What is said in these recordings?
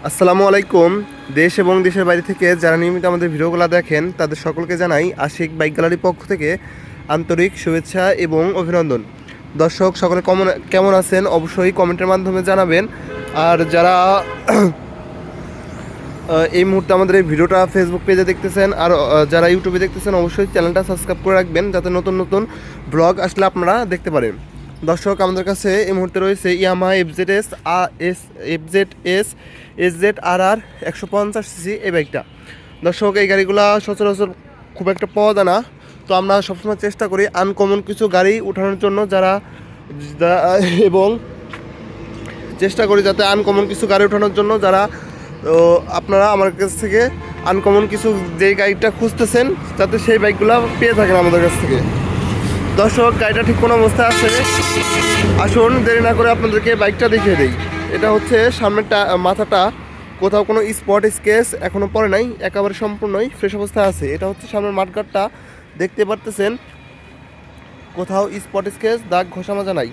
আসসালামু আলাইকুম। দেশ এবং দেশের বাইরে থেকে যারা নিয়মিত আমাদের ভিডিওগুলো দেখেন তাদের সকলকে জানাই আশিক বাইক গ্যালারির পক্ষ থেকে আন্তরিক শুভেচ্ছা এবং অভিনন্দন। দর্শক সকলে কেমন আছেন অবশ্যই কমেন্টের মাধ্যমে জানাবেন। আর যারা এই মুহূর্তে আমাদের এই ভিডিওটা ফেসবুক পেজে দেখতেছেন আর যারা ইউটিউবে দেখতেছেন অবশ্যই চ্যানেলটা সাবস্ক্রাইব করে রাখবেন যাতে নতুন নতুন ব্লগ আসলে আপনারা দেখতে পারেন। দর্শক আমাদের কাছে এই মুহূর্তে রয়েছে ইয়ামাহা FZR 150cc এই বাইকটা। দর্শক এই গাড়িগুলো সচরাচর খুব একটা পাওয়া যায় না, তো আমরা সবসময় চেষ্টা করি আনকমন কিছু গাড়ি উঠানোর জন্য এবং চেষ্টা করি যাতে আনকমন কিছু গাড়ি ওঠানোর জন্য যারা তো আপনারা আমার কাছ থেকে আনকমন কিছু যেই গাড়িটা খুঁজতেছেন যাতে সেই বাইকগুলো পেয়ে থাকেন আমাদের কাছ থেকে। দর্শক গাড়িটা ঠিক কোন অবস্থায় আছে, আসুন দেরি না করে আপনাদেরকে বাইকটা দেখিয়ে দিই। এটা হচ্ছে সামনেরটা, মাথাটা কোথাও কোনো স্পট স্কেচ এখনও পড়ে নাই, একেবারে সম্পূর্ণই ফ্রেশ অবস্থায় আছে। এটা হচ্ছে সামনের মাঠগাটটা দেখতে পারতেছেন, কোথাও স্পট স্কেচ দাগ ঘষা মাজা নাই।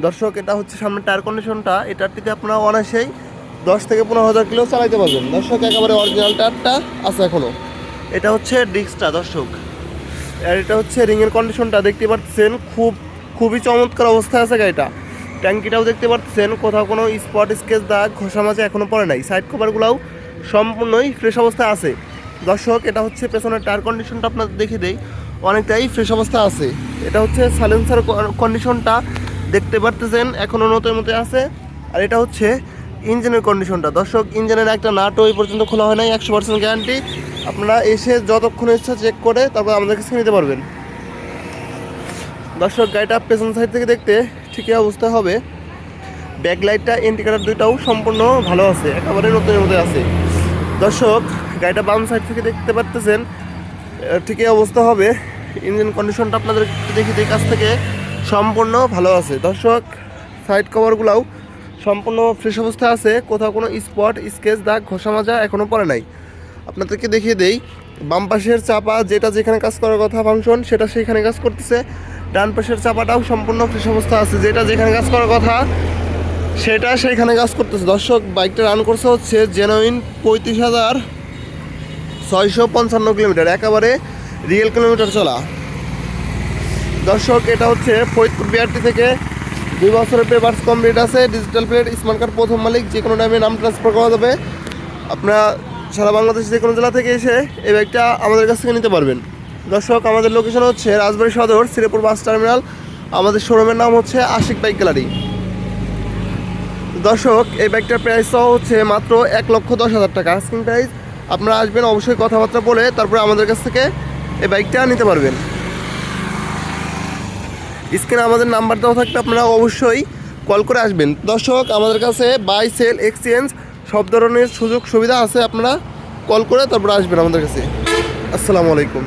দর্শক এটা হচ্ছে সামনের টায়ার কন্ডিশনটা, এটারটিতে আপনারা অনায়াসেই 10 থেকে 15,000 কিলো চালাইতে পারবেন। দর্শক একেবারে অরিজিনাল টায়ারটা আছে এখনও। এটা হচ্ছে ডিস্কটা দর্শক, আর এটা হচ্ছে রিংয়ের কন্ডিশনটা দেখতে পাচ্ছেন, খুবই চমৎকার অবস্থায় আছে গাড়িটা। ট্যাঙ্কিটাও দেখতে পাচ্ছেন, কোথাও কোনো স্পট স্কেচ দাগ ঘষা মাজা এখনও পড়ে নাই। সাইড কভারগুলোও সম্পূর্ণই ফ্রেশ অবস্থায় আছে। দর্শক এটা হচ্ছে পেছনের টায়ার কন্ডিশনটা আপনাদের দেখিয়ে দেই, অনেকটাই ফ্রেশ অবস্থা আছে। এটা হচ্ছে সাইলেন্সার কন্ডিশনটা দেখতে পারতেছেন, এখনও নতুন মতো আছে। আর এটা হচ্ছে ইঞ্জিনের কন্ডিশনটা। দর্শক ইঞ্জিনের একটা নাটও এই পর্যন্ত খোলা হয় নাই, 100% গ্যারান্টি। আপনারা এসে যতক্ষণ ইচ্ছা চেক করে তারপর আমাদের কাছে নিতে পারবেন। দর্শক গাড়িটা পেছন সাইড থেকে দেখতে ঠিকই অবস্থা হবে। ব্যাকলাইটটা ইন্ডিকেটার দুইটাও সম্পূর্ণ ভালো আছে, একেবারে নতুনের মধ্যে আছে। দর্শক গাড়িটা বাম সাইড থেকে দেখতে পারতেছেন, ঠিকই অবস্থা হবে। ইঞ্জিন কন্ডিশনটা আপনাদের দেখি কাছ থেকে সম্পূর্ণ ভালো আছে। দর্শক সাইড কভারগুলোও সম্পূর্ণ ফ্রেশ অবস্থা আছে, কোথাও কোনো স্পট স্কেচ দাগ ঘষা মাজা এখনও পড়ে নাই। আপনাদেরকে দেখিয়ে দেই, বাম পাশের চাপা যেটা যেখানে কাজ করার কথা ফাংশন সেটা সেইখানে কাজ করতেছে। ডান পাশের চাপাটাও সম্পূর্ণ ফ্রেশ অবস্থা আছে, যেটা যেখানে কাজ করার কথা সেটা সেইখানে কাজ করতেছে। দর্শক বাইকটা রান করছে হচ্ছে জেনুইন 35,655 কিলোমিটার, একেবারে রিয়েল কিলোমিটার চলা। দর্শক এটা হচ্ছে ফরিদপুর বিআরটি থেকে 2 বছরের পেপারস কমপ্লিট আছে, ডিজিটাল প্লেট, স্মার্ট কার্ড, প্রথম মালিক, যে কোনো টাইমে নাম ট্রান্সফার করা যাবে। আপনারা সারা বাংলাদেশ যে কোনো জেলা থেকে এসে এই বাইকটা আমাদের কাছ থেকে নিতে পারবেন। দর্শক আমাদের লোকেশন হচ্ছে রাজবাড়ী সদর, শ্রীপুর বাস টার্মিনাল। আমাদের শোরুমের নাম হচ্ছে আশিক বাইক গ্যালারি। দর্শক এই বাইকটার প্রাইস হচ্ছে মাত্র 1,10,000 টাকা আস্কিং প্রাইস। আপনারা আসবেন অবশ্যই কথাবার্তা বলে তারপরে আমাদের কাছ থেকে এই বাইকটা নিতে পারবেন। স্ক্রিনে আমাদের নাম্বার দেওয়া থাকবে, আপনারা অবশ্যই কল করে আসবেন। দর্শক আমাদের কাছে বাই সেল এক্সচেঞ্জ সব ধরনের সুযোগ সুবিধা আছে, আপনারা কল করে তারপরে আসবেন আমাদের কাছে। আসসালামু আলাইকুম।